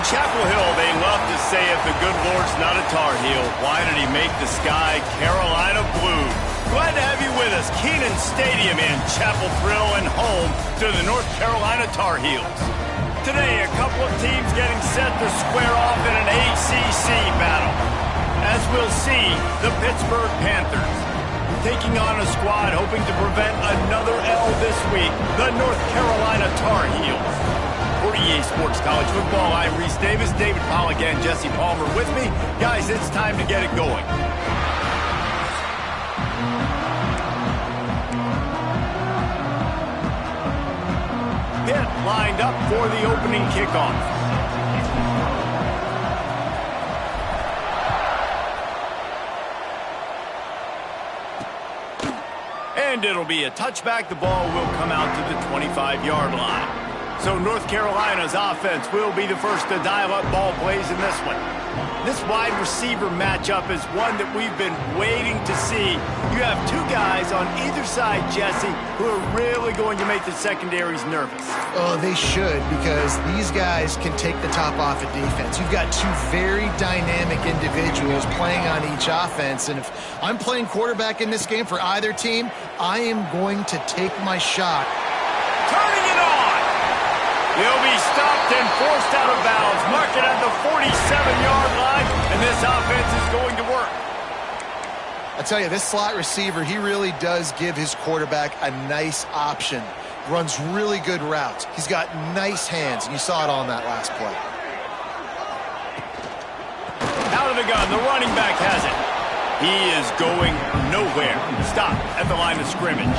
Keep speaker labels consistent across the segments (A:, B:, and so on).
A: Chapel Hill, they love to say if the good Lord's not a Tar Heel, why did he make the sky Carolina blue? Glad to have you with us. Kenan Stadium in Chapel Thrill and home to the North Carolina Tar Heels. Today, a couple of teams getting set to square off in an ACC battle. As we'll see, the Pittsburgh Panthers taking on a squad hoping to prevent another L this week, the North Carolina Tar Heels. For EA Sports College Football, I'm Reese Davis, David Pollack, and Jesse Palmer with me. Guys, it's time to get it going. Pitt lined up for the opening kickoff. And it'll be a touchback. The ball will come out to the 25-yard line. So North Carolina's offense will be the first to dial up ball plays in this one. This wide receiver matchup is one that we've been waiting to see. You have two guys on either side, Jesse, who are really going to make the secondaries nervous.
B: Oh, they should, because these guys can take the top off of defense. You've got two very dynamic individuals playing on each offense, and if I'm playing quarterback in this game for either team, I am going to take my shot.
A: Turning it on! He'll be stopped and forced out of bounds. Mark it at the 47-yard line, and this offense is going to work.
B: I tell you, this slot receiver, he really does give his quarterback a nice option. Runs really good routes. He's got nice hands, and you saw it on that last play.
A: Out of the gun, the running back has it. He is going nowhere. Stop at the line of scrimmage.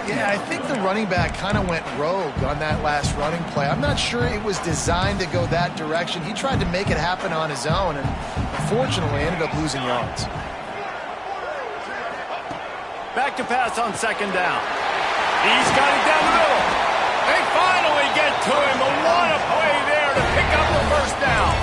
B: Yeah, I think the running back kind of went rogue on that last running play. I'm not sure it was designed to go that direction. He tried to make it happen on his own, and unfortunately ended up losing yards.
A: Back to pass on second down. He's got it down the middle. They finally get to him. A lot of play there to pick up the first down.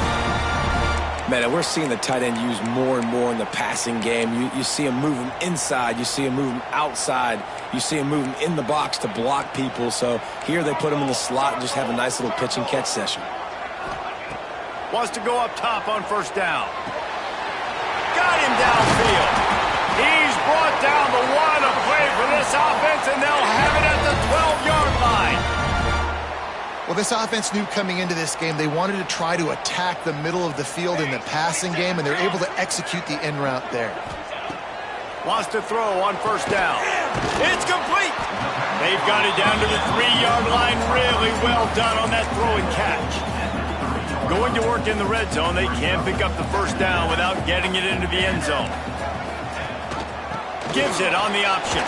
C: Man, we're seeing the tight end used more and more in the passing game. You see him moving inside. You see him moving outside. You see him moving in the box to block people. So here they put him in the slot and just have a nice little pitch and catch session.
A: Wants to go up top on first down. Got him downfield. He's brought down the one of play for this offense, and they'll have it at the 12-yard line.
B: Well, this offense knew coming into this game they wanted to try to attack the middle of the field in the passing game, and they're able to execute the in route there.
A: Wants to throw on first down. It's complete. They've got it down to the 3-yard line. Really well done on that throw and catch. Going to work in the red zone. They can't pick up the first down without getting it into the end zone. Gives it on the option.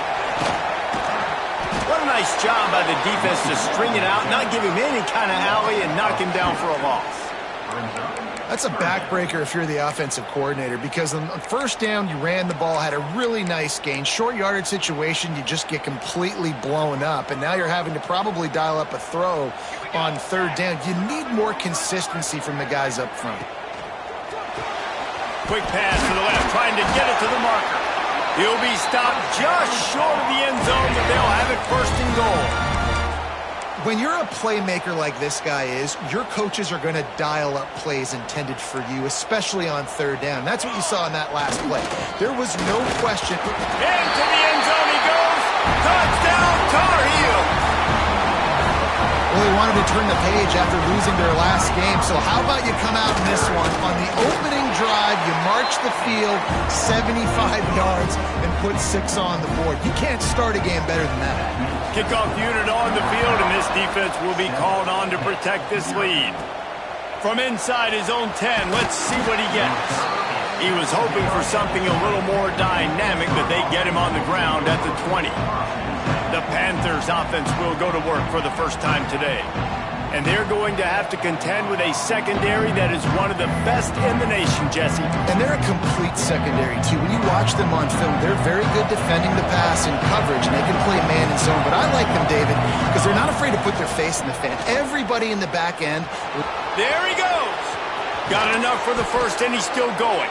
A: What a nice job by the defense to string it out, not give him any kind of alley, and knock him down for a loss.
B: That's a backbreaker if you're the offensive coordinator, because on first down, you ran the ball, had a really nice gain. Short yardage situation, you just get completely blown up, and now you're having to probably dial up a throw on third down. You need more consistency from the guys up front.
A: Quick pass to the left, trying to get it to the marker. He'll be stopped just short of the end zone, but they'll have it first and goal.
B: When you're a playmaker like this guy is, your coaches are going to dial up plays intended for you, especially on third down. That's what you saw in that last play. There was no question.
A: Into the end zone he goes. Touchdown, Tar Heels.
B: Well, they wanted to turn the page after losing their last game, so how about you come out in this one? On the opening drive, you march the field 75 yards and put 6 on the board. You can't start a game better than that.
A: Kickoff unit on the field, and this defense will be called on to protect this lead. From inside his own 10, let's see what he gets. He was hoping for something a little more dynamic, but they get him on the ground at the 20. The Panthers offense will go to work for the first time today. And they're going to have to contend with a secondary that is one of the best in the nation, Jesse.
B: And they're a complete secondary, too. When you watch them on film, they're very good defending the pass and coverage, and they can play man and zone. But I like them, David, because they're not afraid to put their face in the fan. Everybody in the back end.
A: There he goes. Got enough for the first, and he's still going.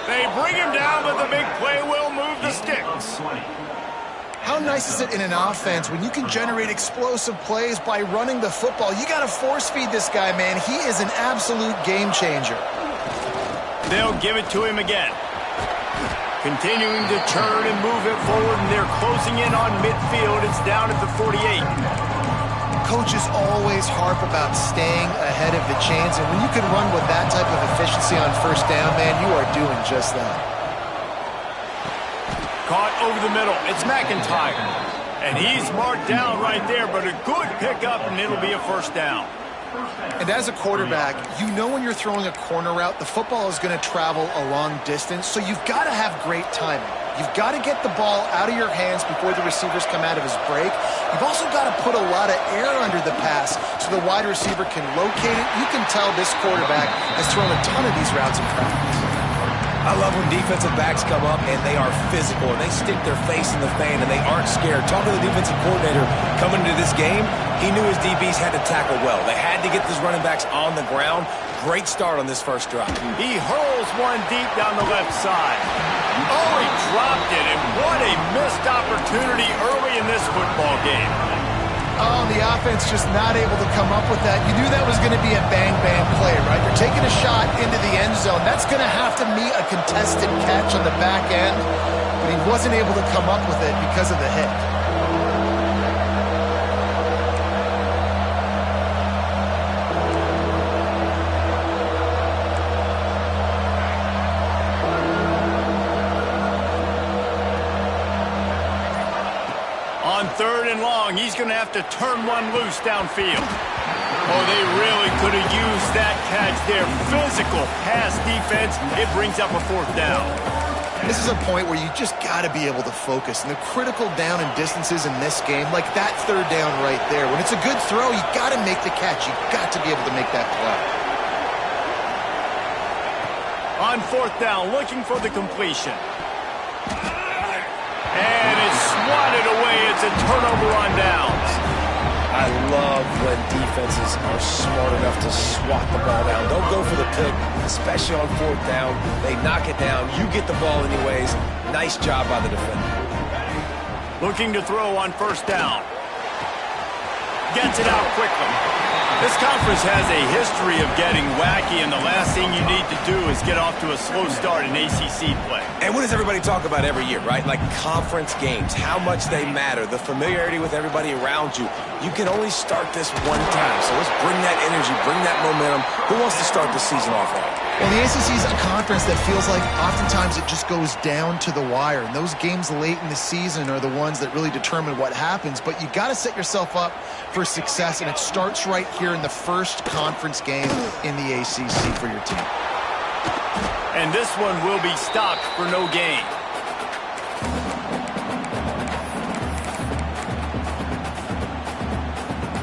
A: They bring him down, but the big play will move the sticks.
B: How nice is it in an offense when you can generate explosive plays by running the football? You got to force feed this guy, man. He is an absolute game changer.
A: They'll give it to him again. Continuing to turn and move it forward, and they're closing in on midfield. It's down at the 48.
B: Coaches always harp about staying ahead of the chains, and when you can run with that type of efficiency on first down, man, you are doing just that.
A: Caught over the middle. It's Ncaa. And he's marked down right there, but a good pickup, and it'll be a first down.
B: And as a quarterback, you know when you're throwing a corner route, the football is going to travel a long distance, so you've got to have great timing. You've got to get the ball out of your hands before the receivers come out of his break. You've also got to put a lot of air under the pass so the wide receiver can locate it. You can tell this quarterback has thrown a ton of these routes in practice.
C: I love when defensive backs come up and they are physical and they stick their face in the fan and they aren't scared. Talking to the defensive coordinator coming into this game, he knew his DBs had to tackle well. They had to get these running backs on the ground. Great start on this first drive.
A: He hurls one deep down the left side. Oh, he dropped it, and what a missed opportunity early in this football game.
B: Oh, the offense just not able to come up with that. You knew that was going to be a bang-bang play, right? You're taking a shot into the end zone. That's going to have to meet a contested catch on the back end, but he wasn't able to come up with it because of the hit.
A: On 3rd and long, he's going to have to turn one loose downfield. Oh, they really could have used that catch there. Physical pass defense. It brings up a 4th down.
B: This is a point where you just got to be able to focus. And the critical down and distances in this game, like that 3rd down right there, when it's a good throw, you got to make the catch. You got to be able to make that play.
A: On 4th down, looking for the completion. And it's swatted away. It's a turnover on downs.
C: I love when defenses are smart enough to swat the ball down. Don't go for the pick, especially on 4th down. They knock it down. You get the ball anyways. Nice job by the defender.
A: Looking to throw on 1st down. Gets it out quickly. This conference has a history of getting wacky, and the last thing you need to do is get off to a slow start in ACC play.
C: And what does everybody talk about every year, right? Like conference games, how much they matter, the familiarity with everybody around you. You can only start this one time, so let's bring that energy, bring that momentum. Who wants to start the season off right?
B: Well, the ACC is a conference that feels like oftentimes it just goes down to the wire. And those games late in the season are the ones that really determine what happens. But you got to set yourself up for success, and it starts right here in the first conference game in the ACC for your team.
A: And this one will be stopped for no gain.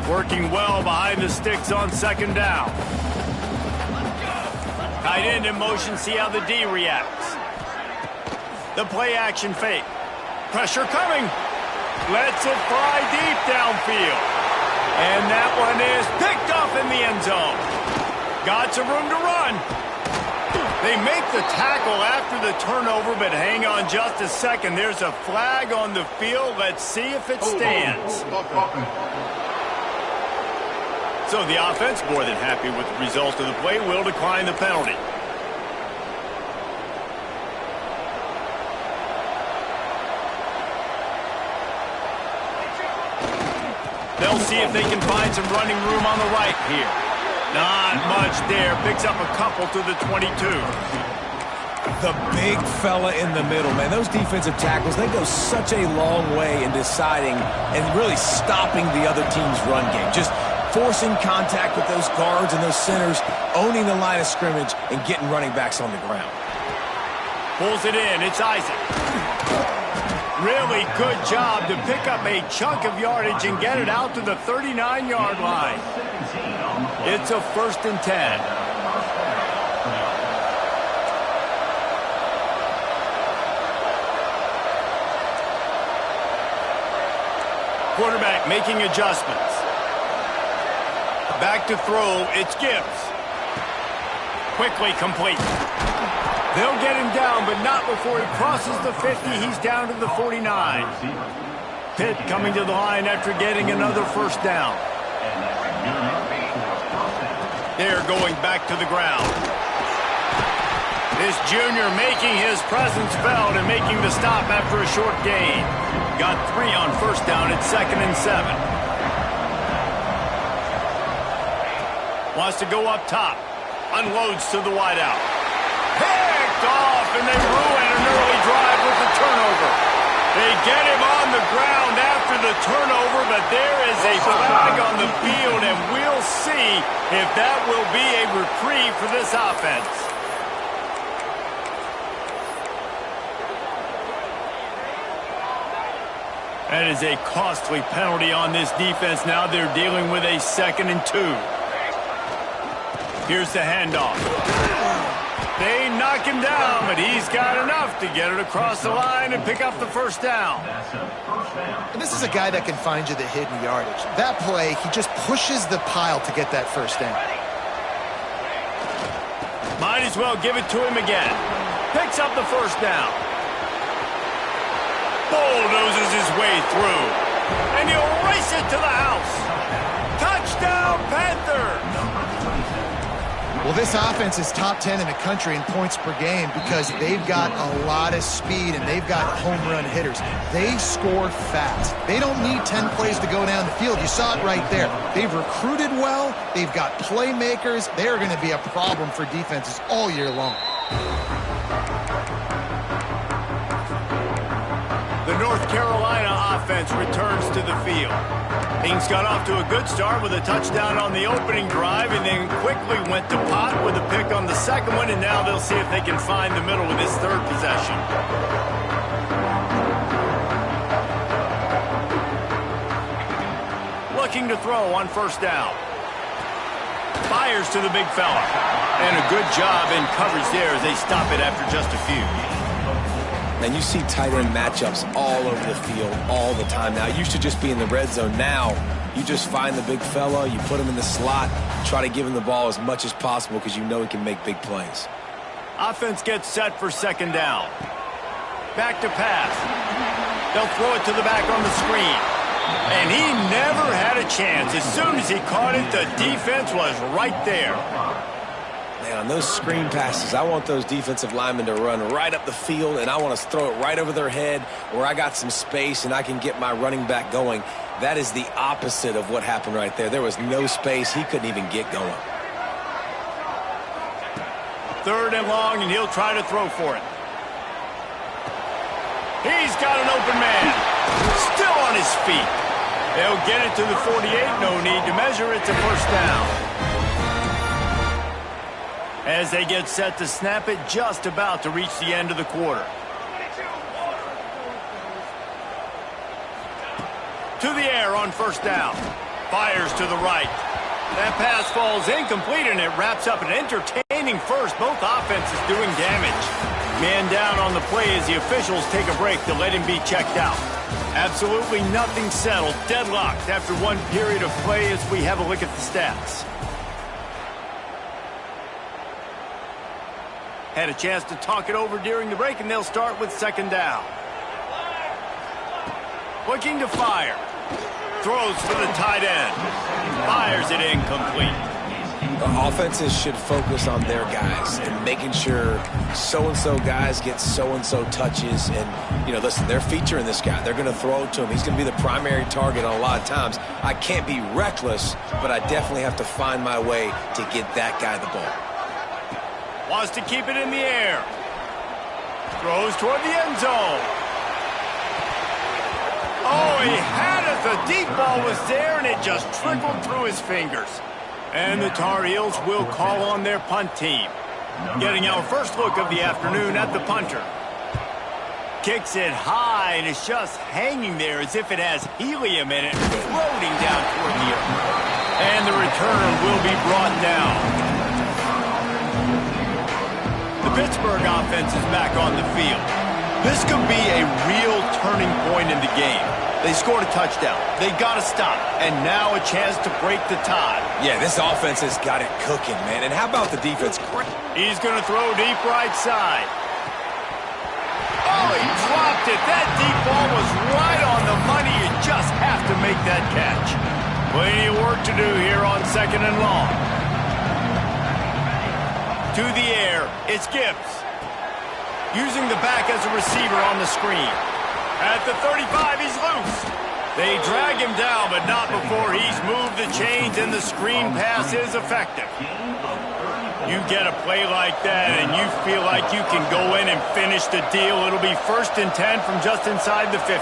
A: Working well behind the sticks on 2nd down. Tight end in motion, see how the D reacts. The play action fake. Pressure coming. Lets it fly deep downfield. And that one is picked off in the end zone. Got some room to run. They make the tackle after the turnover, but hang on just a second. There's a flag on the field. Let's see if it stands. So the offense, more than happy with the result of the play, will decline the penalty. They'll see if they can find some running room on the right here. Not much there. Picks up a couple to the 22.
C: The big fella in the middle, man. Those defensive tackles, they go such a long way in deciding and really stopping the other team's run game. Just forcing contact with those guards and those centers, owning the line of scrimmage, and getting running backs on the ground.
A: Pulls it in. It's Isaac. Really good job to pick up a chunk of yardage and get it out to the 39-yard line. It's a 1st and 10. Quarterback making adjustments. Back to throw, it's Gibbs. Quickly complete. They'll get him down, but not before he crosses the 50. He's down to the 49. Pitt coming to the line after getting another first down. They're going back to the ground. This junior making his presence felt and making the stop after a short gain. Got 3 on first down at 2nd and 7. Wants to go up top. Unloads to the wideout. Picked off, and they ruin an early drive with the turnover. They get him on the ground after the turnover, but there is a flag on the field, and we'll see if that will be a reprieve for this offense. That is a costly penalty on this defense. Now they're dealing with a 2nd and 2. Here's the handoff. They knock him down, but he's got enough to get it across the line and pick up the first down.
B: And this is a guy that can find you the hidden yardage. That play, he just pushes the pile to get that first down.
A: Might as well give it to him again. Picks up the first down. Bulldozes his way through. And he'll race it to the house. Touchdown, Panther!
B: Well, this offense is top 10 in the country in points per game because they've got a lot of speed and they've got home run hitters. They score fast. They don't need 10 plays to go down the field. You saw it right there. They've recruited well. They've got playmakers. They're going to be a problem for defenses all year long.
A: The North Carolina offense returns to the field. Things got off to a good start with a touchdown on the opening drive and then quickly went to pot with a pick on the second one, and now they'll see if they can find the middle with this third possession. Looking to throw on first down. Fires to the big fella. And a good job in coverage there as they stop it after just a few.
C: And you see tight end matchups all over the field all the time now. It used to just be in the red zone. Now you just find the big fella, you put him in the slot, try to give him the ball as much as possible because you know he can make big plays.
A: Offense gets set for 2nd down. Back to pass. They'll throw it to the back on the screen. And he never had a chance. As soon as he caught it, the defense was right there.
C: Man, on those screen passes, I want those defensive linemen to run right up the field, and I want to throw it right over their head where I got some space and I can get my running back going. That is the opposite of what happened right there. There was no space. He couldn't even get going.
A: 3rd and long, and he'll try to throw for it. He's got an open man. Still on his feet. They'll get it to the 48. No need to measure. It's a first down. As they get set to snap it, just about to reach the end of the quarter. To the air on first down. Fires to the right. That pass falls incomplete, and it wraps up an entertaining first. Both offenses doing damage. Man down on the play as the officials take a break to let him be checked out. Absolutely nothing settled. Deadlocked after one period of play as we have a look at the stats. Had a chance to talk it over during the break, and they'll start with 2nd down. Looking to fire. Throws for the tight end. Fires it incomplete.
C: The offenses should focus on their guys and making sure so-and-so guys get so-and-so touches. And, you know, listen, they're featuring this guy. They're going to throw it to him. He's going to be the primary target on a lot of times. I can't be reckless, but I definitely have to find my way to get that guy the ball.
A: Wants to keep it in the air. Throws toward the end zone. Oh, he had it. The deep ball was there, and it just trickled through his fingers. And the Tar Heels will call on their punt team. Getting our first look of the afternoon at the punter. Kicks it high, and it's just hanging there as if it has helium in it, floating down toward the earth. And the return will be brought down. The Pittsburgh offense is back on the field. This could be a real turning point in the game. They scored a touchdown. They got to stop. And now a chance to break the tie.
C: Yeah, this offense has got it cooking, man. And how about the defense?
A: He's going to throw deep right side. Oh, he dropped it. That deep ball was right on the money. You make that catch. Plenty of work to do here on 2nd and long. To the air, it's Gibbs. Using the back as a receiver on the screen. At the 35, he's loose. They drag him down, but not before he's moved the chains, and the screen pass is effective. You get a play like that, and you feel like you can go in and finish the deal. It'll be 1st and 10 from just inside the 50.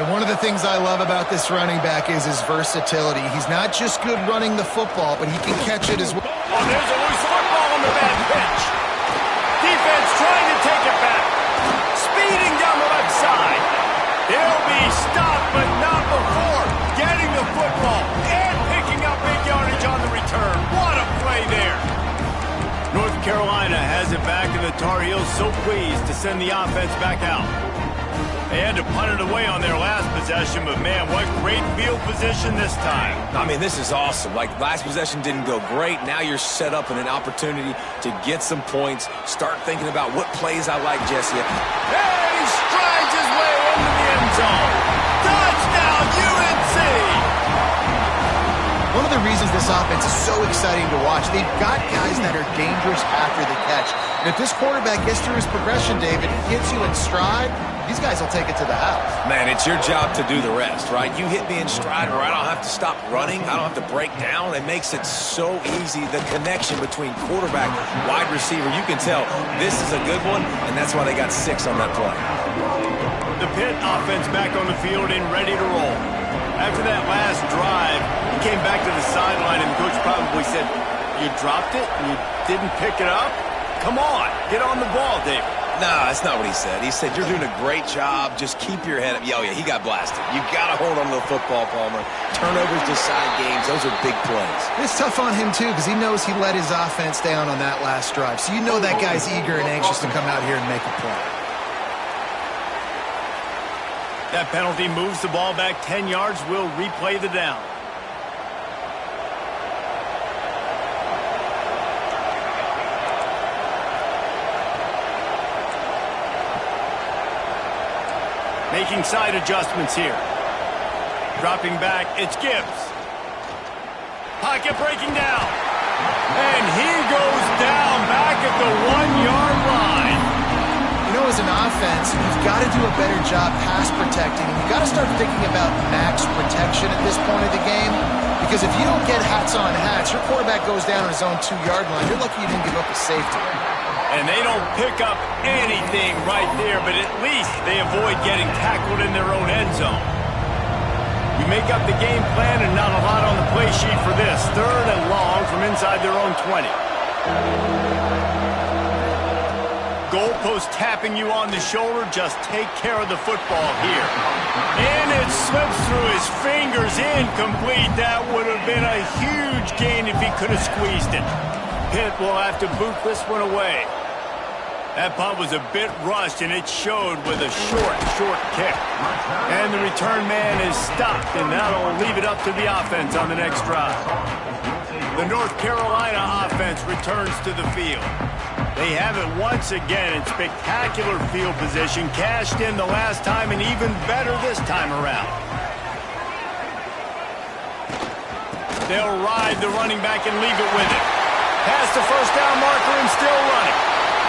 B: And one of the things I love about this running back is his versatility. He's not just good running the football, but he can catch it as well.
A: Oh, there's a loose football on the bad pitch. Defense trying to take it back. Speeding down the left side. He'll be stopped, but not before getting the football and picking up big yardage on the return. What a play there. North Carolina has it back, and the Tar Heels so pleased to send the offense back out. They had to punt it away on their last possession, but man, what great field position this time.
C: I mean, this is awesome. Like, last possession didn't go great. Now you're set up in an opportunity to get some points. Start thinking about what plays I like, Jesse.
A: And he strides his way into the end zone. Touchdown, UNC!
B: One of the reasons this offense is so exciting to watch, they've got guys that are dangerous after the catch. And if this quarterback gets through his progression, David, gets you in stride, these guys will take it to the house.
C: Man, it's your job to do the rest, right? You hit me in stride where I don't have to stop running. I don't have to break down. It makes it so easy, the connection between quarterback, wide receiver. You can tell this is a good one, and that's why they got 6 on that play.
A: The Pitt offense back on the field and ready to roll. After that last drive, he came back to the sideline, and the coach probably said, "You dropped it? You didn't pick it up? Come on, get on the ball, David."
C: Nah, that's not what he said. He said, "You're doing a great job. Just keep your head up." Oh, yeah, he got blasted. You got to hold on to the football, Palmer. Turnovers decide games. Those are big plays.
B: It's tough on him, too, because he knows he let his offense down on that last drive. So you know that guy's eager and anxious to come out here and make a play.
A: That penalty moves the ball back 10 yards. We'll replay the down. Making side adjustments here. Dropping back, it's Gibbs. Pocket breaking down. And he goes down back at the 1-yard line.
B: You know, as an offense, you've got to do a better job pass protecting. And you've got to start thinking about max protection at this point of the game. Because if you don't get hats on hats, your quarterback goes down on his own 2-yard line. You're lucky you didn't give up a safety.
A: And they don't pick up anything right there, but at least they avoid getting tackled in their own end zone. You make up the game plan, and not a lot on the play sheet for this. 3rd and long from inside their own 20. Goalpost tapping you on the shoulder. Just take care of the football here. And it slips through his fingers, incomplete. That would have been a huge gain if he could have squeezed it. Pitt will have to boot this one away. That punt was a bit rushed, and it showed with a short kick. And the return man is stopped, and that'll leave it up to the offense on the next drive. The North Carolina offense returns to the field. They have it once again in spectacular field position, cashed in the last time, and even better this time around. They'll ride the running back and leave it with it. Past the first down marker and still running.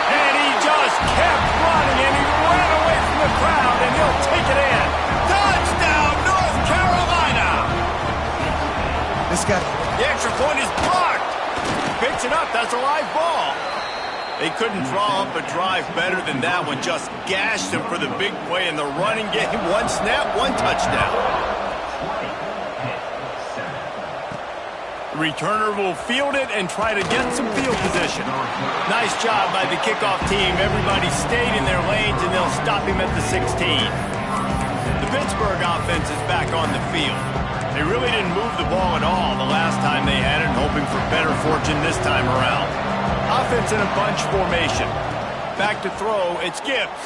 A: And he just kept running, and he ran away from the crowd, and he'll take it in. Touchdown, North Carolina!
B: This guy...
A: The extra point is blocked. Picks it up. That's a live ball. They couldn't draw up a drive better than that one. Just gashed them for the big play in the running game. 1 snap, 1 touchdown. The returner will field it and try to get some field position. Nice job by the kickoff team. Everybody stayed in their lanes, and they'll stop him at the 16. The Pittsburgh offense is back on the field. They really didn't move the ball at all the last time they had it, hoping for better fortune this time around. Offense in a bunch formation. Back to throw, it's Gibbs.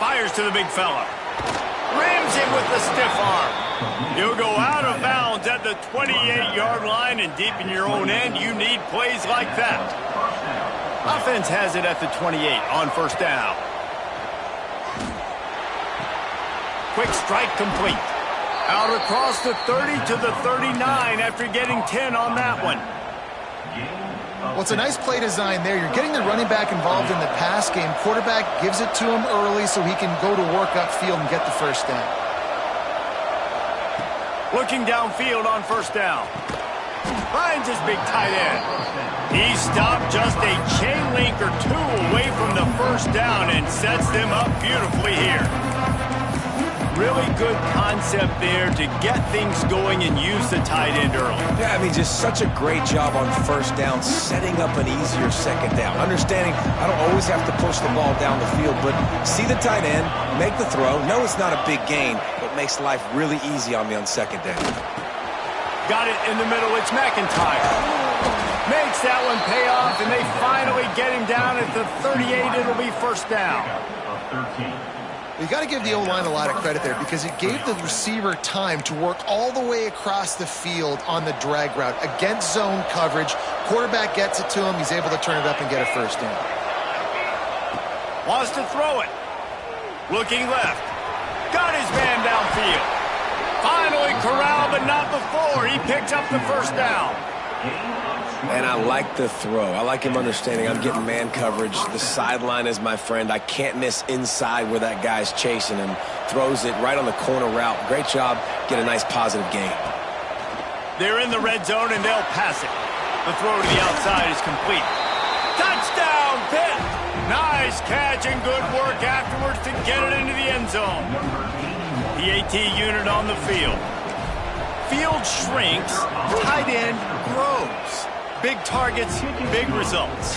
A: Fires to the big fella. Rams him with the stiff arm. He'll go out of bounds at the 28-yard line, and deep in your own end, you need plays like that. Offense has it at the 28 on first down. Quick strike complete. Out across the 30 to the 39 after getting 10 on that one.
B: Well, it's a nice play design there. You're getting the running back involved in the pass game. Quarterback gives it to him early so he can go to work upfield and get the first down.
A: Looking downfield on first down. Finds his big tight end. He stopped just a chain link or two away from the first down and sets them up beautifully here. Really good concept there to get things going and use the tight end early.
C: Yeah, I mean, just such a great job on first down, setting up an easier second down. Understanding I don't always have to push the ball down the field, but see the tight end, make the throw. No, it's not a big gain, but makes life really easy on me on second down.
A: Got it in the middle. It's McIntyre. Makes that one pay off, and they finally get him down at the 38. It'll be first down.
B: You got to give the O-line a lot of credit there because it gave the receiver time to work all the way across the field on the drag route against zone coverage. Quarterback gets it to him. He's able to turn it up and get a first down.
A: Wants to throw it. Looking left. Got his man downfield. Finally corralled, but not before. He picks up the first down.
C: And I like the throw. I like him understanding I'm getting man coverage. The sideline is my friend. I can't miss inside where that guy's chasing him. Throws it right on the corner route. Great job. Get a nice positive gain.
A: They're in the red zone, and they'll pass it. The throw to the outside is complete. Touchdown, Pitt! Nice catch and good work afterwards to get it into the end zone. The AT unit on the field. Field shrinks, tight end grows. Big targets, big results.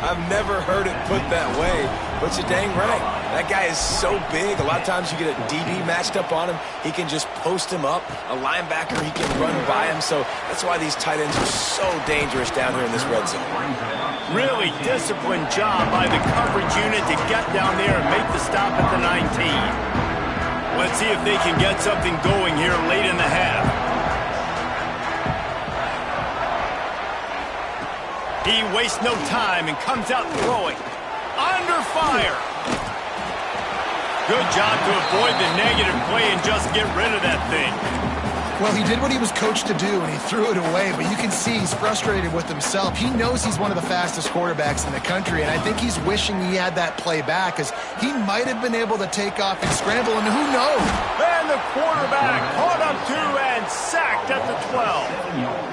C: I've never heard it put that way, but you're dang right. That guy is so big. A lot of times you get a DB matched up on him. He can just post him up. A linebacker, he can run by him. So that's why these tight ends are so dangerous down here in this red zone.
A: Really disciplined job by the coverage unit to get down there and make the stop at the 19. Let's see if they can get something going here late in the half. He wastes no time and comes out throwing. Under fire. Good job to avoid the negative play and just get rid of that thing.
B: Well, he did what he was coached to do, and he threw it away, but you can see he's frustrated with himself. He knows he's one of the fastest quarterbacks in the country, and I think he's wishing he had that play back, because he might have been able to take off and scramble, and who knows?
A: And the quarterback caught up to and sacked at the 12.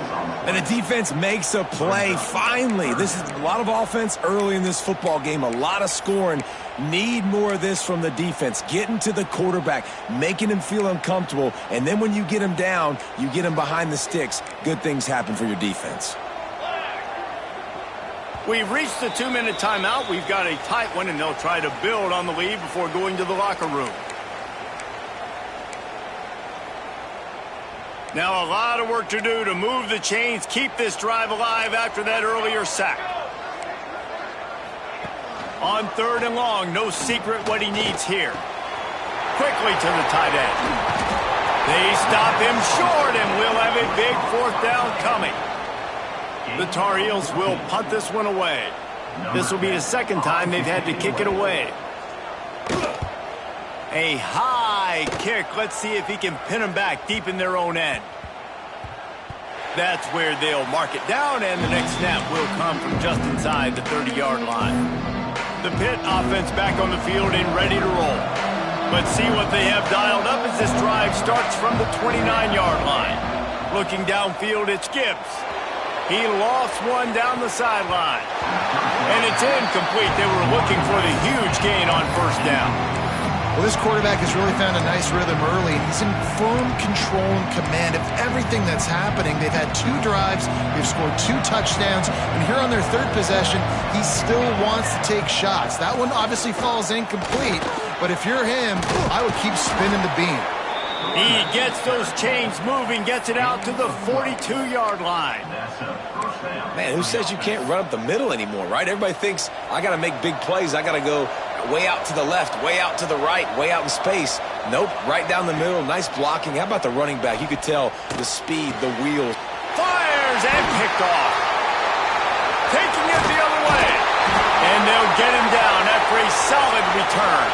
C: And the defense makes a play, finally. This is a lot of offense early in this football game, a lot of scoring. Need more of this from the defense. Getting to the quarterback, making him feel uncomfortable, and then when you get him down, you get him behind the sticks. Good things happen for your defense.
A: We've reached the 2-minute timeout. We've got a tight one, and they'll try to build on the lead before going to the locker room. Now a lot of work to do to move the chains, keep this drive alive after that earlier sack. On 3rd and long, no secret what he needs here. Quickly to the tight end. They stop him short, and we'll have a big 4th down coming. The Tar Heels will punt this one away. This will be the 2nd time they've had to kick it away. A high kick. Let's see if he can pin them back deep in their own end. That's where they'll mark it down, and the next snap will come from just inside the 30-yard line. The Pitt offense back on the field and ready to roll. But see what they have dialed up as this drive starts from the 29-yard line. Looking downfield, it's Gibbs. He lost one down the sideline. And it's incomplete. They were looking for the huge gain on first down.
B: Well, this quarterback has really found a nice rhythm early. He's in firm control and command of everything that's happening. They've had 2 drives. They've scored 2 touchdowns. And here on their 3rd possession, he still wants to take shots. That one obviously falls incomplete. But if you're him, I would keep spinning the beam.
A: He gets those chains moving, gets it out to the 42-yard line.
C: Man, who says you can't run up the middle anymore, right? Everybody thinks, I got to make big plays. I got to go way out to the left, way out to the right, way out in space. Nope, right down the middle, nice blocking. How about the running back? You could tell the speed, the wheels.
A: Fires and picked off. Taking it the other way. And they'll get him down after a solid return.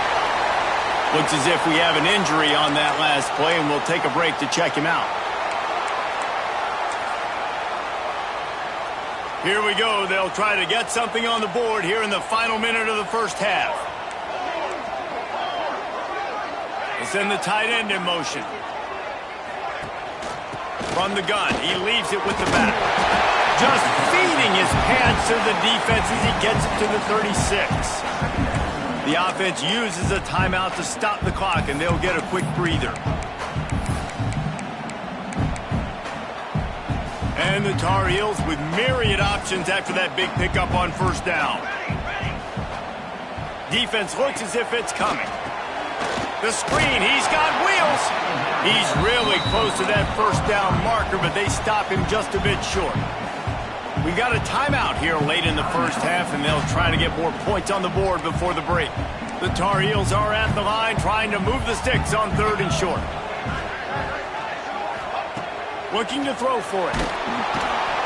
A: Looks as if we have an injury on that last play, and we'll take a break to check him out. Here we go. They'll try to get something on the board here in the final minute of the first half. They send the tight end in motion. From the gun, he leaves it with the back. Just feeding his pants to the defense as he gets it to the 36. The offense uses a timeout to stop the clock, and they'll get a quick breather. And the Tar Heels with myriad options after that big pickup on first down. Defense looks as if it's coming. The screen, he's got wheels. He's really close to that first down marker, but they stop him just a bit short. We got a timeout here late in the first half, and they'll try to get more points on the board before the break. The Tar Heels are at the line trying to move the sticks on 3rd and short. Looking to throw for it.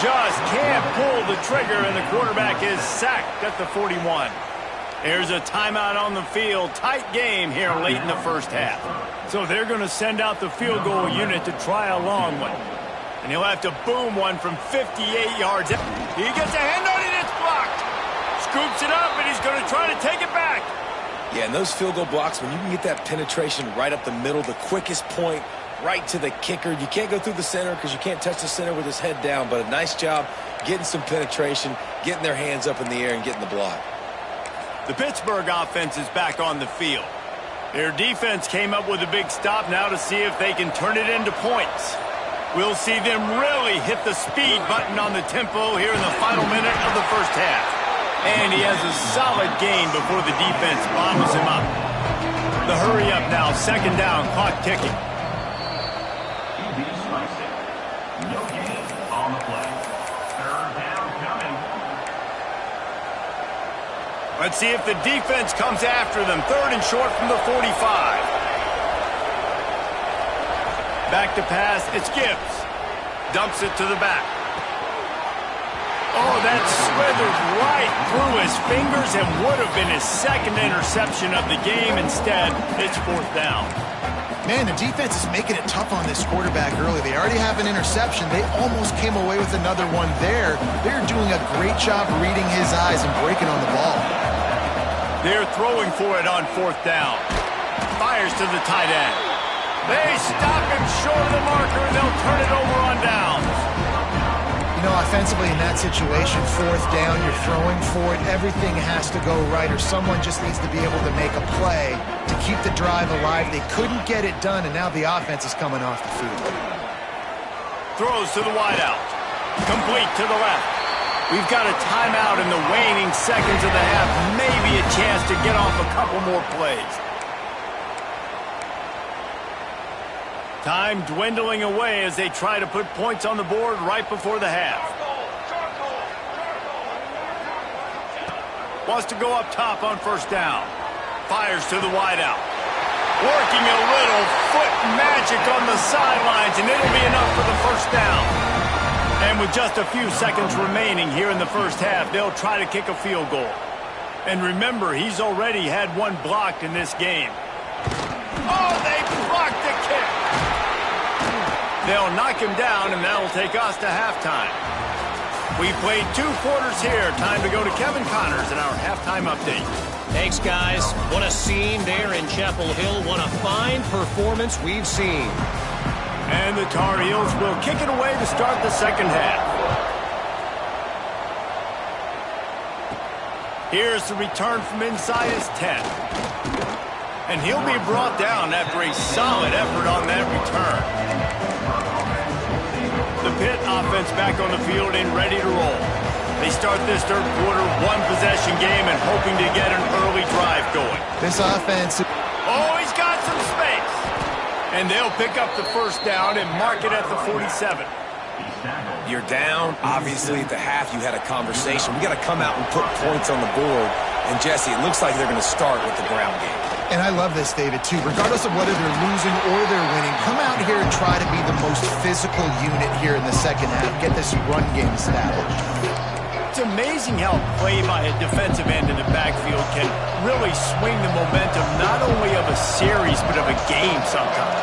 A: Just can't pull the trigger, and the quarterback is sacked at the 41. There's a timeout on the field. Tight game here late in the first half. So they're going to send out the field goal unit to try a long one. And he'll have to boom one from 58 yards. He gets a hand on it, it's blocked. Scoops it up, and he's going to try to take it back.
C: Yeah, and those field goal blocks, when you can get that penetration right up the middle, the quickest point, right to the kicker. You can't go through the center because you can't touch the center with his head down, but a nice job getting some penetration, getting their hands up in the air and getting the block.
A: The Pittsburgh offense is back on the field. Their defense came up with a big stop now to see if they can turn it into points. We'll see them really hit the speed button on the tempo here in the final minute of the first half. And he has a solid gain before the defense bottles him up. The hurry up now, 2nd down, clock ticking.
D: No gain on the play. 3rd down coming.
A: Let's see if the defense comes after them. 3rd and short from the 45. Back to pass, it's Gibbs. Dumps it to the back. Oh, that slithered right through his fingers and would have been his 2nd interception of the game. Instead, it's 4th down.
B: Man, the defense is making it tough on this quarterback early. They already have an interception. They almost came away with another one there. They're doing a great job reading his eyes and breaking on the ball.
A: They're throwing for it on 4th down. Fires to the tight end. They stop him short of the marker, and they'll turn it over on downs.
B: You know, offensively in that situation, 4th down, you're throwing for it. Everything has to go right, or someone just needs to be able to make a play to keep the drive alive. They couldn't get it done, and now the offense is coming off the field.
A: Throws to the wideout. Complete to the left. We've got a timeout in the waning seconds of the half. Maybe a chance to get off a couple more plays. Time dwindling away as they try to put points on the board right before the half. Wants to go up top on 1st down. Fires to the wideout. Working a little foot magic on the sidelines, and it'll be enough for the 1st down. And with just a few seconds remaining here in the first half, they'll try to kick a field goal. And remember, he's already had one blocked in this game. Oh, they blocked the kick. They'll knock him down, and that'll take us to halftime. We played 2 quarters here. Time to go to Kevin Connors in our halftime update.
E: Thanks, guys. What a scene there in Chapel Hill. What a fine performance we've seen.
A: And the Tar Heels will kick it away to start the 2nd half. Here's the return from inside his 10. And he'll be brought down after a solid effort on that return. The Pitt offense back on the field and ready to roll. They start this 3rd quarter, 1-possession game and hoping to get an early drive going.
B: This offense...
A: Oh, he's got some space. And they'll pick up the 1st down and mark it at the 47.
C: You're down. Obviously, at the half, you had a conversation. We got to come out and put points on the board. And, Jesse, it looks like they're going to start with the ground game.
B: And I love this, David, too. Regardless of whether they're losing or they're winning, come out here and try to be the most physical unit here in the 2nd half. Get this run game established.
A: It's amazing how play by a defensive end in the backfield can really swing the momentum not only of a series but of a game sometimes.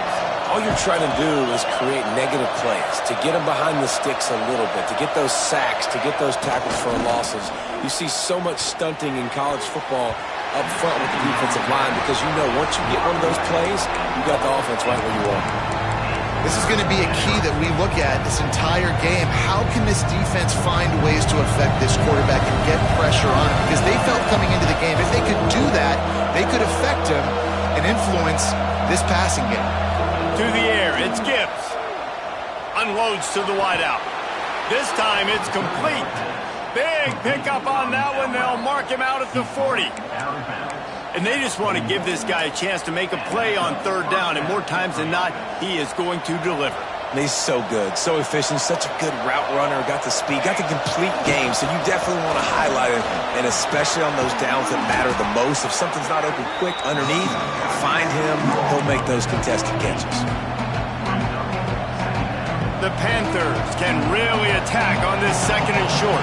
C: All you're trying to do is create negative plays, to get them behind the sticks a little bit, to get those sacks, to get those tackles for losses. You see so much stunting in college football up front with the defensive line because you know once you get one of those plays, you got the offense right where you want.
B: This is going to be a key that we look at this entire game. How can this defense find ways to affect this quarterback and get pressure on him? Because they felt coming into the game, if they could do that, they could affect him and influence this passing game.
A: To the air, it's Gibbs. Unloads to the wideout. This time it's complete. Big pickup on that one. They'll mark him out at the 40. And they just want to give this guy a chance to make a play on third down. And more times than not, he is going to deliver.
C: He's so good, so efficient, such a good route runner, got the speed, got the complete game. So you definitely want to highlight it, and especially on those downs that matter the most. If something's not open quick underneath, find him. He'll make those contested catches.
A: The Panthers can really attack on this second and short.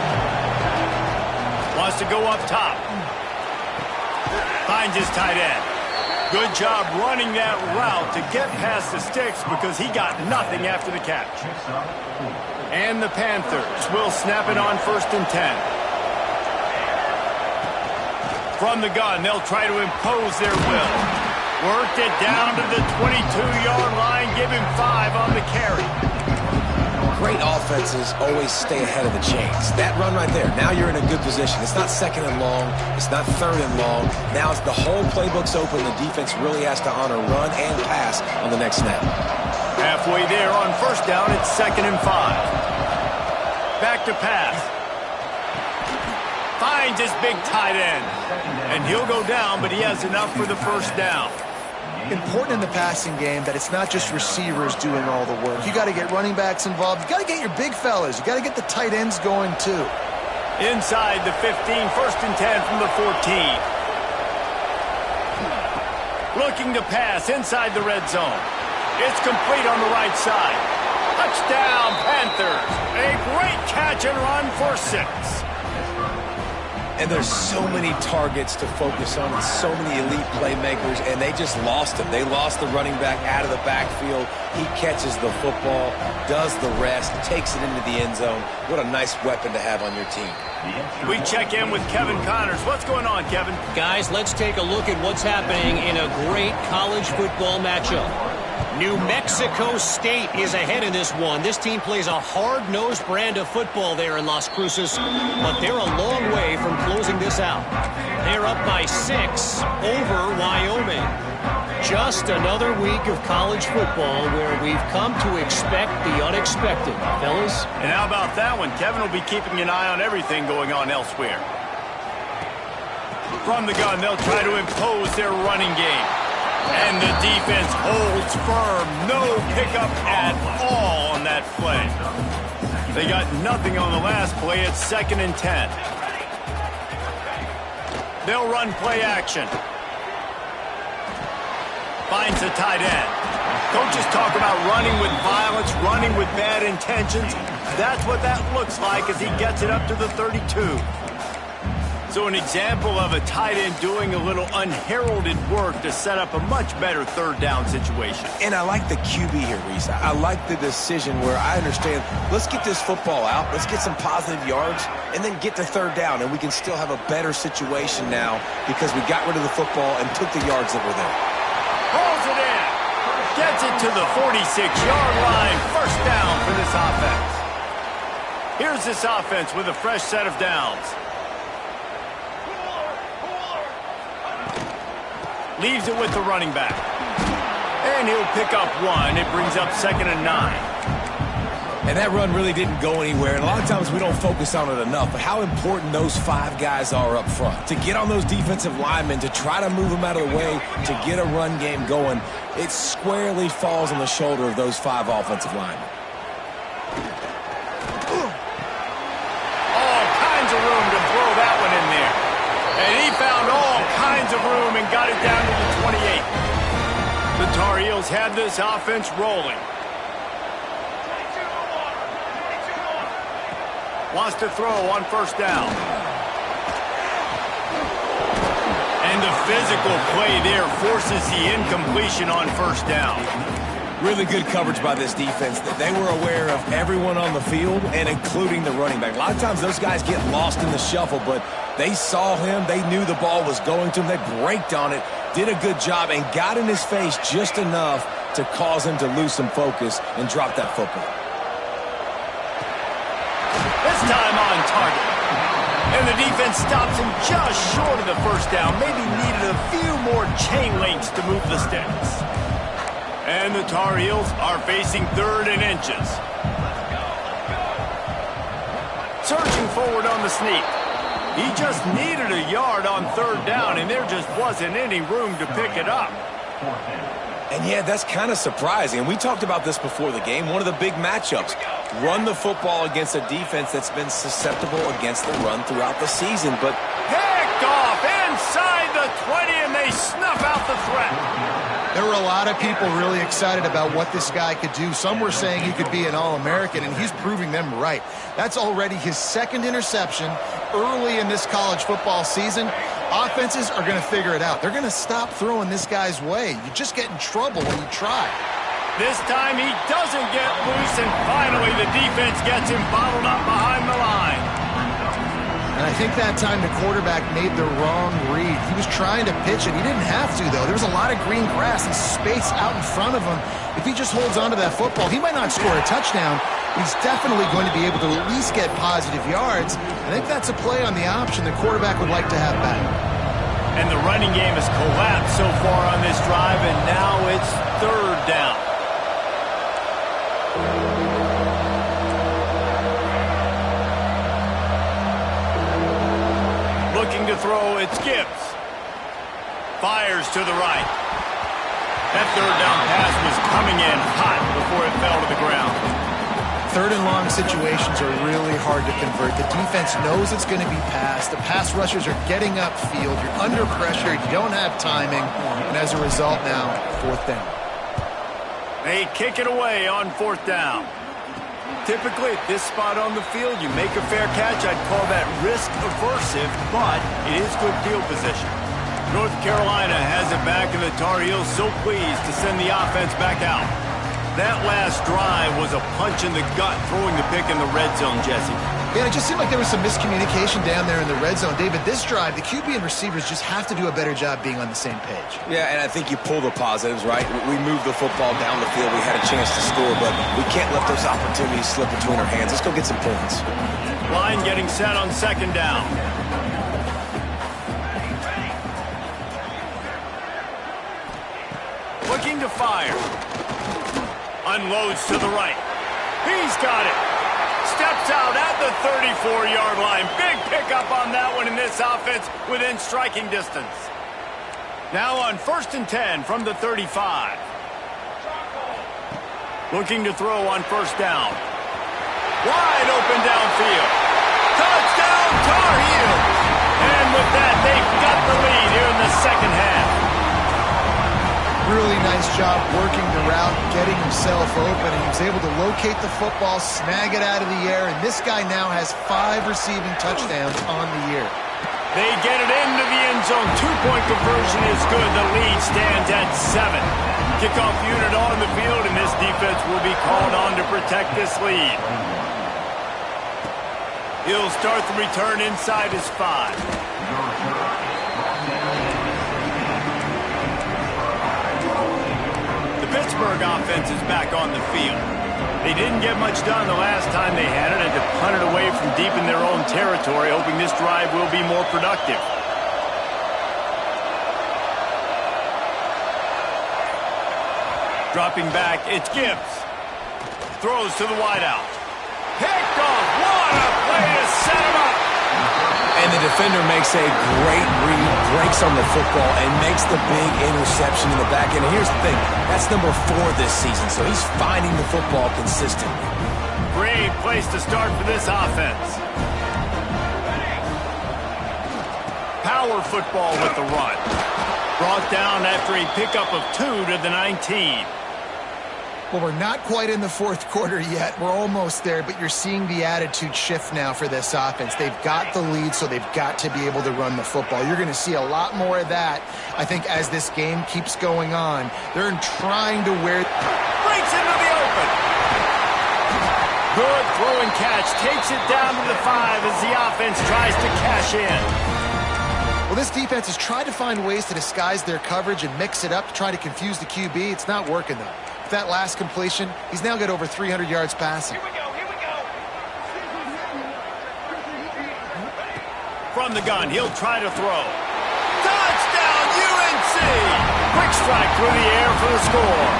A: Wants to go up top. Finds his tight end. Good job running that route to get past the sticks because he got nothing after the catch. And the Panthers will snap it on 1st and 10. From the gun, they'll try to impose their will. Worked it down to the 22-yard line. Give him 5 on the carry.
C: Great offenses always stay ahead of the chains. That run right there, now you're in a good position. It's not 2nd and long. It's not 3rd and long. Now it's the whole playbook's open. The defense really has to honor run and pass on the next snap.
A: Halfway there on 1st down, it's 2nd and 5. Back to pass. Finds his big tight end. And he'll go down, but he has enough for the 1st down.
B: Important in the passing game that it's not just receivers doing all the work. You got to get running backs involved. You got to get your big fellas. You got to get the tight ends going too.
A: Inside the 15, 1st and 10 from the 14. Looking to pass inside the red zone. It's complete on the right side. Touchdown, Panthers. A great catch and run for 6.
C: And there's so many targets to focus on and so many elite playmakers, and they just lost him. They lost the running back out of the backfield. He catches the football, does the rest, takes it into the end zone. What a nice weapon to have on your team.
A: We check in with Kevin Connors. What's going on, Kevin?
E: Guys, let's take a look at what's happening in a great college football matchup. New Mexico State is ahead in this one. This team plays a hard-nosed brand of football there in Las Cruces, but they're a long way from closing this out. They're up by 6 over Wyoming. Just another week of college football where we've come to expect the unexpected, fellas.
A: And how about that one? Kevin will be keeping an eye on everything going on elsewhere. From the gun, they'll try to impose their running game. And the defense holds firm. No pickup at all on that play. They got nothing on the last play. It's 2nd and 10. They'll run play action. Finds the tight end. Coaches talk about running with violence, running with bad intentions. That's what that looks like as he gets it up to the 32. So an example of a tight end doing a little unheralded work to set up a much better 3rd down situation.
C: And I like the QB here, Reese. I like the decision where I understand, let's get this football out, let's get some positive yards, and then get to 3rd down, and we can still have a better situation now because we got rid of the football and took the yards that were there.
A: Pulls it in. Gets it to the 46-yard line. 1st down for this offense. Here's this offense with a fresh set of downs. Leaves it with the running back. And he'll pick up 1. It brings up 2nd and 9.
C: And that run really didn't go anywhere. And a lot of times we don't focus on it enough. But how important those 5 guys are up front. To get on those defensive linemen, to try to move them out of the way, to get a run game going, it squarely falls on the shoulder of those 5 offensive linemen.
A: All kinds of room to throw that one in there. And he found all kinds of room and got it down to the 28. The Tar Heels had this offense rolling. Wants to throw on first down. And the physical play there forces the incompletion on first down.
C: Really good coverage by this defense. They were aware of everyone on the field, and including the running back. A lot of times those guys get lost in the shuffle, but they saw him. They knew the ball was going to him. They braked on it, did a good job, and got in his face just enough to cause him to lose some focus and drop that football.
A: This time on target. And the defense stops him just short of the first down. Maybe needed a few more chain links to move the sticks. And the Tar Heels are facing 3rd and inches. Surging forward on the sneak. He just needed a yard on 3rd down, and there just wasn't any room to pick it up.
C: And yeah, that's kind of surprising. And we talked about this before the game. One of the big matchups. Run the football against a defense that's been susceptible against the run throughout the season. But
A: picked off inside the 20, and they snuff out the threat.
B: There were a lot of people really excited about what this guy could do. Some were saying he could be an All-American, and he's proving them right. That's already his 2nd interception early in this college football season. Offenses are going to figure it out. They're going to stop throwing this guy's way. You just get in trouble when you try.
A: This time he doesn't get loose, and finally the defense gets him bottled up behind the line.
B: And I think that time the quarterback made the wrong read. He was trying to pitch it. He didn't have to, though. There was a lot of green grass and space out in front of him. If he just holds on to that football, he might not score a touchdown. He's definitely going to be able to at least get positive yards. I think that's a play on the option the quarterback would like to have back.
A: And the running game has collapsed so far on this drive, and now it's 3rd down. Looking to throw, it's Gibbs. Fires to the right. That 3rd down pass was coming in hot before it fell to the ground.
B: 3rd and long situations are really hard to convert. The defense knows it's going to be passed. The pass rushers are getting upfield. You're under pressure. You don't have timing. And as a result now, 4th down.
A: They kick it away on 4th down. Typically, at this spot on the field, you make a fair catch. I'd call that risk aversive, but it is good field position. North Carolina has it back, and the Tar Heels so pleased to send the offense back out. That last drive was a punch in the gut, throwing the pick in the red zone, Jesse.
B: Yeah, it just seemed like there was some miscommunication down there in the red zone. David, this drive, the QB and receivers just have to do a better job being on the same page.
C: yeah, and I think you pull the positives, right? We moved the football down the field. We had a chance to score, but we can't let those opportunities slip between our hands. Let's go get some points.
A: Line getting set on 2nd down. Looking to fire. Unloads to the right. He's got it. Steps out at the 34-yard line. Big pickup on that one in this offense within striking distance. Now on 1st and 10 from the 35. Looking to throw on 1st down. Wide open downfield. Touchdown, Tar Heels! And with that, they've got the lead here in the 2nd half.
B: Really nice job working the route, getting himself open, and he was able to locate the football, snag it out of the air, and this guy now has 5 receiving touchdowns on the year.
A: They get it into the end zone. 2-point conversion is good. The lead stands at 7. Kickoff unit on the field, and this defense will be called on to protect this lead. He'll start the return inside his 5. Pittsburgh offense is back on the field. They didn't get much done the last time they had it, and to punt it away from deep in their own territory, hoping this drive will be more productive. Dropping back, it's Gibbs. Throws to the wideout. Picked off. What a play to set him up.
C: And the defender makes a great read, breaks on the football, and makes the big interception in the back end. And here's the thing, that's number 4 this season, so he's finding the football consistently.
A: Great place to start for this offense. Power football with the run. Brought down after a pickup of 2 to the 19.
B: Well, we're not quite in the fourth quarter yet. We're almost there, but you're seeing the attitude shift now for this offense. They've got the lead, so they've got to be able to run the football. You're going to see a lot more of that, I think, as this game keeps going on. They're trying to wear...
A: Breaks into the open. Good throw and catch. Takes it down to the 5 as the offense tries to cash in.
B: Well, this defense has tried to find ways to disguise their coverage and mix it up to try to confuse the QB. It's not working, though. That last completion, he's now got over 300 yards passing.
A: Here we go. From the gun, he'll try to throw. Touchdown, UNC! Quick strike through the air for the score.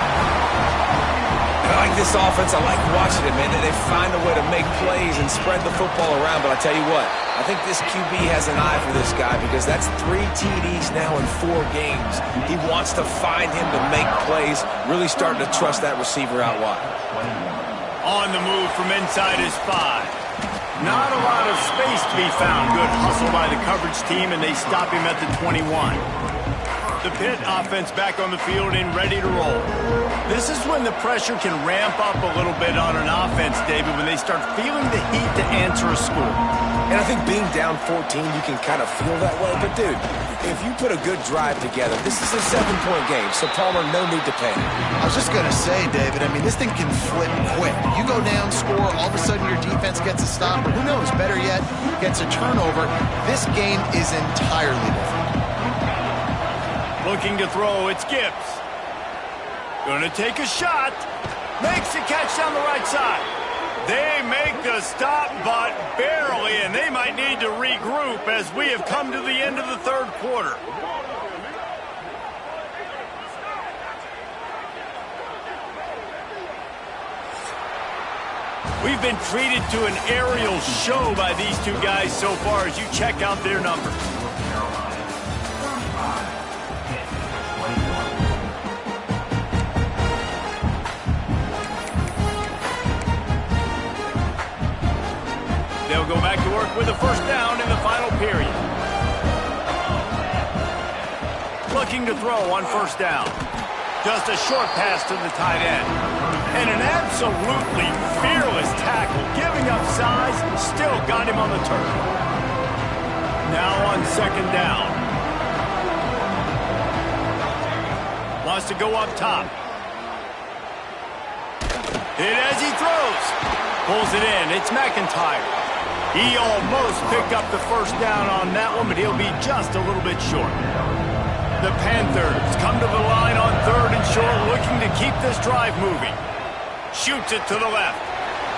C: I like this offense. I like watching it, man. They find a way to make plays and spread the football around. But I tell you what, I think this QB has an eye for this guy because that's 3 TDs now in 4 games. He wants to find him to make plays, really starting to trust that receiver out wide.
A: On the move from inside his 5. Not a lot of space to be found. Good hustle by the coverage team, and they stop him at the 21. The Pitt offense back on the field and ready to roll. This is when the pressure can ramp up a little bit on an offense, David, when they start feeling the heat to answer a score.
C: And I think being down 14, you can kind of feel that way. But, dude, if you put a good drive together, this is a 7-point game, so Palmer, no need to panic.
B: I was just going to say, David, I mean, this thing can flip quick. You go down, score, all of a sudden your defense gets a stop, or who knows, better yet, gets a turnover. This game is entirely different.
A: Looking to throw, it's Gibbs. Gonna take a shot. Makes the catch down the right side. They make the stop, but barely, and they might need to regroup as we have come to the end of the third quarter. We've been treated to an aerial show by these two guys so far as you check out their numbers. They'll go back to work with a first down in the final period. Looking to throw on first down. Just a short pass to the tight end. And an absolutely fearless tackle, giving up size, still got him on the turf. Now on second down. Wants to go up top. Hit as he throws. Pulls it in. It's McIntyre. He almost picked up the first down on that one, but he'll be just a little bit short. The Panthers come to the line on third and short, looking to keep this drive moving. Shoots it to the left.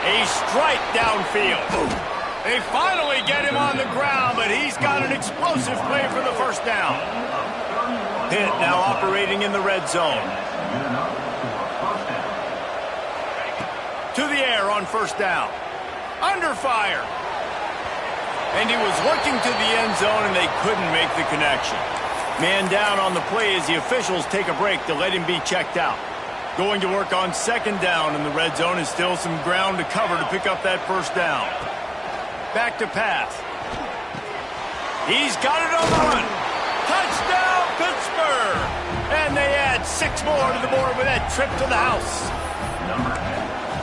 A: A strike downfield. They finally get him on the ground, but he's got an explosive play for the first down. Pitt now operating in the red zone. To the air on first down. Under fire. And he was looking to the end zone, and they couldn't make the connection. Man down on the play as the officials take a break to let him be checked out. Going to work on second down in the red zone, and still some ground to cover to pick up that first down. Back to pass. He's got it on the run. Touchdown, Pittsburgh! And they add 6 more to the board with that trip to the house.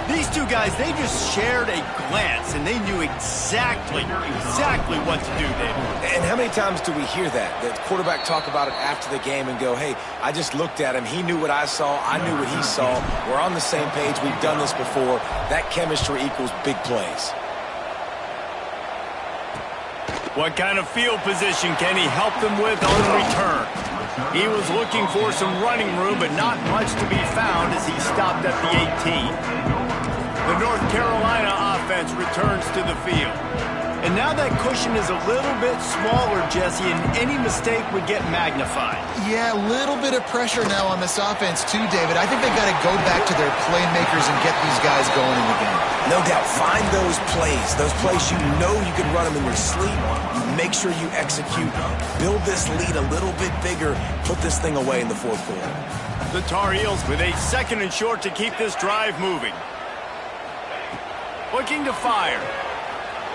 A: These two guys, they just shared a glance, and they knew exactly what to do, David.
C: And how many times do we hear that? The quarterback talk about it after the game and go, hey, I just looked at him. He knew what I saw. I knew what he saw. We're on the same page. We've done this before. That chemistry equals big plays.
A: What kind of field position can he help them with on the return? He was looking for some running room, but not much to be found as he stopped at the 18. The North Carolina offense returns to the field. And now that cushion is a little bit smaller, Jesse, and any mistake would get magnified.
B: Yeah, a little bit of pressure now on this offense too, David. I think they got to go back to their playmakers and get these guys going in the game.
C: No doubt. Find those plays you know you can run them in your sleep. Make sure you execute. Build this lead a little bit bigger. Put this thing away in the fourth quarter.
A: The Tar Heels with a second and short to keep this drive moving. Looking to fire.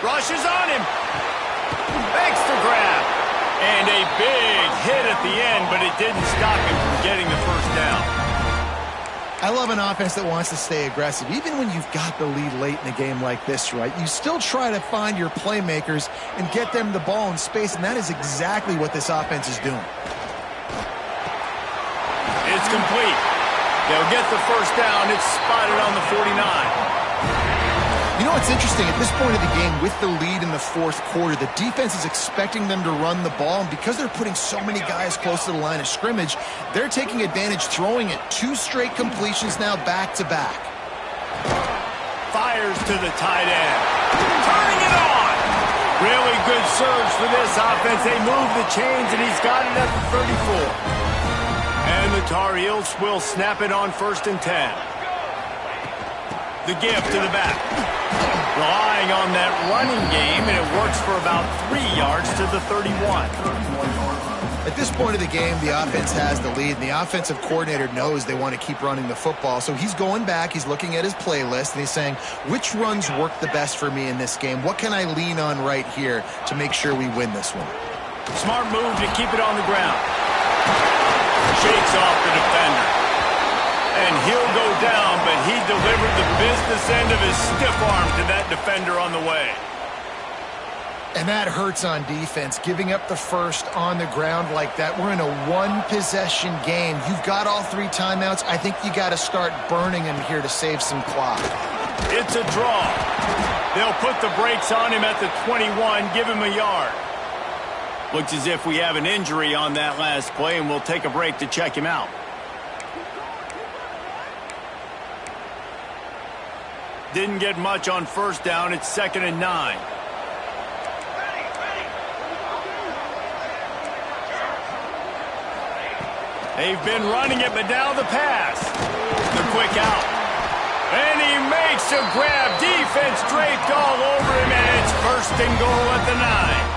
A: Rushes on him. Makes the grab. And a big hit at the end, but it didn't stop him from getting the first down.
B: I love an offense that wants to stay aggressive. Even when you've got the lead late in a game like this, right, you still try to find your playmakers and get them the ball in space, and that is exactly what this offense is doing.
A: It's complete. They'll get the first down. It's spotted on the 49.
B: You know what's interesting? At this point of the game, with the lead in the fourth quarter, the defense is expecting them to run the ball, and because they're putting so many guys close to the line of scrimmage, they're taking advantage, throwing it 2 straight completions now back-to-back.
A: Fires to the tight end. Turning it on! Really good surge for this offense. They move the chains, and he's got it at the 34. And the Tar Heels will snap it on 1st and 10. The give to the back. Relying on that running game, and it works for about 3 yards to the 31.
B: At this point of the game, the offense has the lead, and the offensive coordinator knows they want to keep running the football. So he's going back, he's looking at his playlist, and he's saying, which runs work the best for me in this game? What can I lean on right here to make sure we win this one?
A: Smart move to keep it on the ground. Shakes off the defender. And he'll go down, but he delivered the business end of his stiff arm to that defender on the way.
B: And that hurts on defense, giving up the first on the ground like that. We're in a 1-possession game. You've got all 3 timeouts. I think you got to start burning him here to save some clock.
A: It's a draw. They'll put the brakes on him at the 21, give him a yard. Looks as if we have an injury on that last play, and we'll take a break to check him out. Didn't get much on first down. It's 2nd and 9. They've been running it, but now the pass. The quick out. And he makes a grab. Defense draped all over him, and it's 1st and goal at the 9.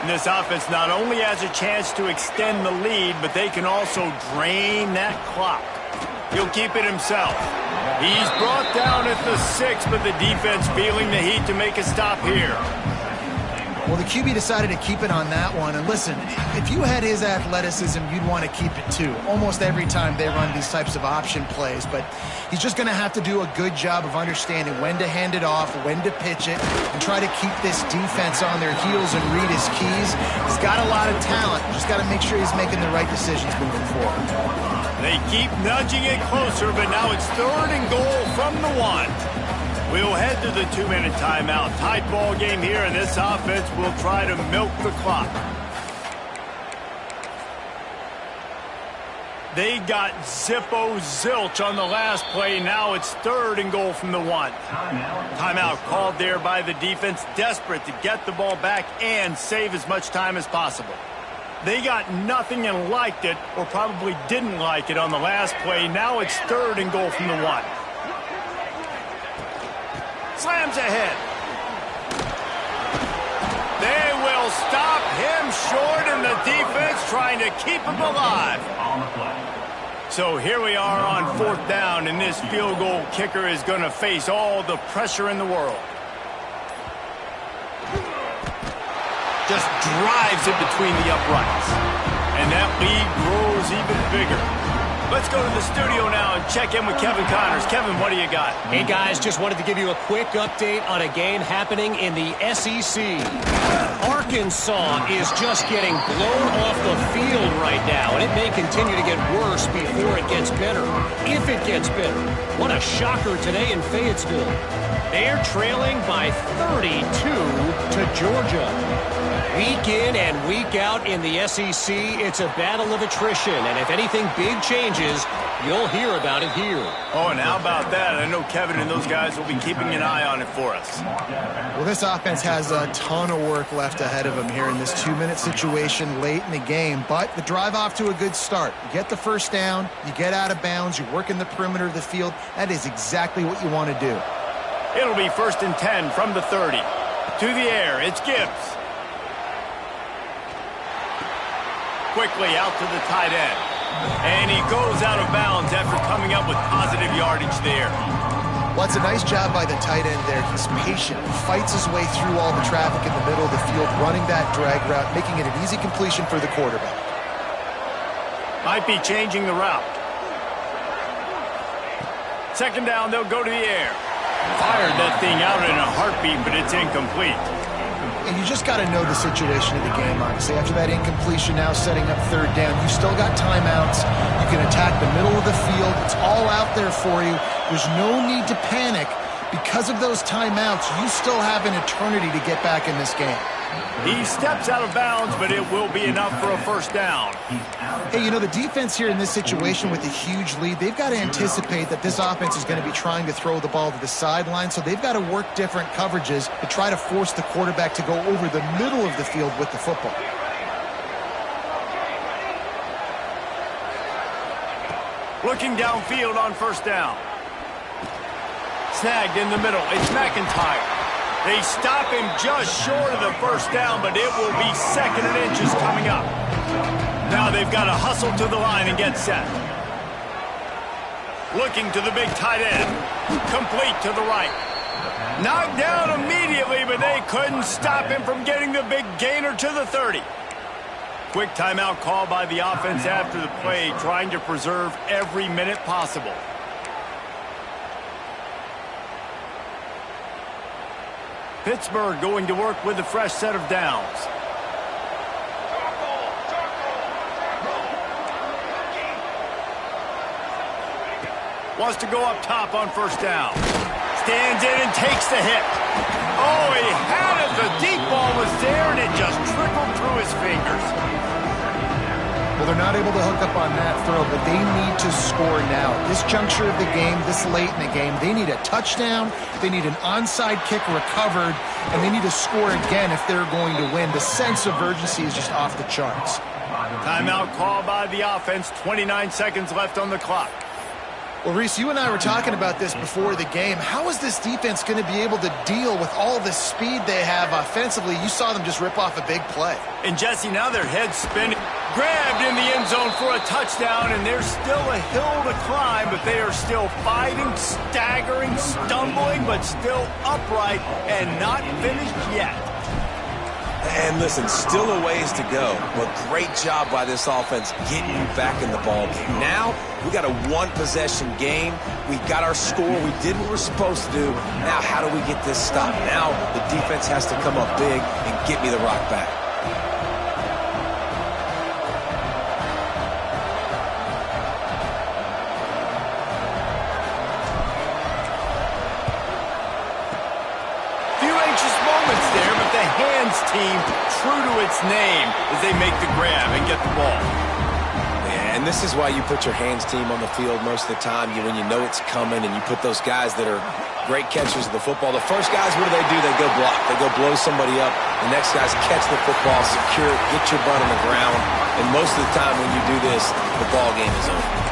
A: And this offense not only has a chance to extend the lead, but they can also drain that clock. He'll keep it himself. He's brought down at the 6, but the defense feeling the heat to make a stop here.
B: Well, the QB decided to keep it on that one. And listen, if you had his athleticism, you'd want to keep it too. Almost every time they run these types of option plays. But he's just going to have to do a good job of understanding when to hand it off, when to pitch it, and try to keep this defense on their heels and read his keys. He's got a lot of talent. Just got to make sure he's making the right decisions moving forward.
A: They keep nudging it closer, but now it's 3rd and goal from the 1. We'll head to the 2-minute timeout. Tight ball game here, and this offense will try to milk the clock. They got zilch on the last play. Now it's 3rd and goal from the 1. Timeout called there by the defense, desperate to get the ball back and save as much time as possible. They got nothing and liked it, or probably didn't like it on the last play. Now it's 3rd and goal from the 1. Slams ahead. They will stop him short, and the defense trying to keep him alive. So here we are on 4th down, and this field goal kicker is going to face all the pressure in the world. Just drives it between the uprights. And that lead grows even bigger. Let's go to the studio now and check in with Kevin Connors. Kevin, what do you got?
E: Hey, guys, just wanted to give you a quick update on a game happening in the SEC. Arkansas is just getting blown off the field right now, and it may continue to get worse before it gets better, if it gets better. What a shocker today in Fayetteville. They're trailing by 32 to Georgia. Week in and week out in the SEC, it's a battle of attrition, and if anything big changes, you'll hear about it here.
A: Oh, and how about that? I know Kevin and those guys will be keeping an eye on it for us.
B: Well, this offense has a ton of work left ahead of them here in this 2-minute situation late in the game, but the drive off to a good start. You get the first down, you get out of bounds, you work in the perimeter of the field. That is exactly what you want to do.
A: It'll be 1st and 10 from the 30. To the air, it's Gibbs. Quickly out to the tight end. And he goes out of bounds after coming up with positive yardage there.
B: Well, it's a nice job by the tight end there. He's patient. He fights his way through all the traffic in the middle of the field, running that drag route, making it an easy completion for the quarterback.
A: Might be changing the route. second down, they'll go to the air. Fired that thing out in a heartbeat, but it's incomplete.
B: And you just got to know the situation of the game, honestly. After that incompletion, now setting up third down, you still got timeouts. You can attack the middle of the field. It's all out there for you. There's no need to panic. Because of those timeouts, you still have an eternity to get back in this game.
A: He steps out of bounds, but it will be enough for a first down.
B: Hey, you know, the defense here in this situation with a huge lead, they've got to anticipate that this offense is going to be trying to throw the ball to the sideline, so they've got to work different coverages to try to force the quarterback to go over the middle of the field with the football.
A: Looking downfield on first down. Snagged in the middle. It's McIntyre. They stop him just short of the first down, but it will be second and inches coming up. Now they've got to hustle to the line and get set. Looking to the big tight end. Complete to the right. Knocked down immediately, but they couldn't stop him from getting the big gainer to the 30. Quick timeout call by the offense after the play, trying to preserve every minute possible. Pittsburgh going to work with a fresh set of downs. Wants to go up top on first down. Stands in and takes the hit. Oh, he had it. The deep ball was there, and it just trickled through his fingers.
B: Well, they're not able to hook up on that throw, but they need to score now. This juncture of the game, this late in the game, they need a touchdown, they need an onside kick recovered, and they need to score again if they're going to win. The sense of urgency is just off the charts.
A: Timeout call by the offense, 29 seconds left on the clock.
B: Well, Reese, you and I were talking about this before the game. How is this defense going to be able to deal with all the speed they have offensively? You saw them just rip off a big play.
A: And, Jesse, now their head's spinning. Grabbed in the end zone for a touchdown, and there's still a hill to climb, but they are still fighting, staggering, stumbling, but still upright and not finished yet.
C: And listen, still a ways to go, but great job by this offense getting you back in the ball game. Now, we got a one-possession game. We got our score. We did what we're supposed to do. Now, how do we get this stopped? Now, the defense has to come up big and get me the rock back.
A: Team true to its name as they make the grab and get the ball.
C: And this is why you put your hands team on the field most of the time when you know it's coming, and you put those guys that are great catchers of the football. The first guys, what do? They go block. They go blow somebody up. The next guys catch the football, secure it, get your butt on the ground. And most of the time when you do this, the ball game is over.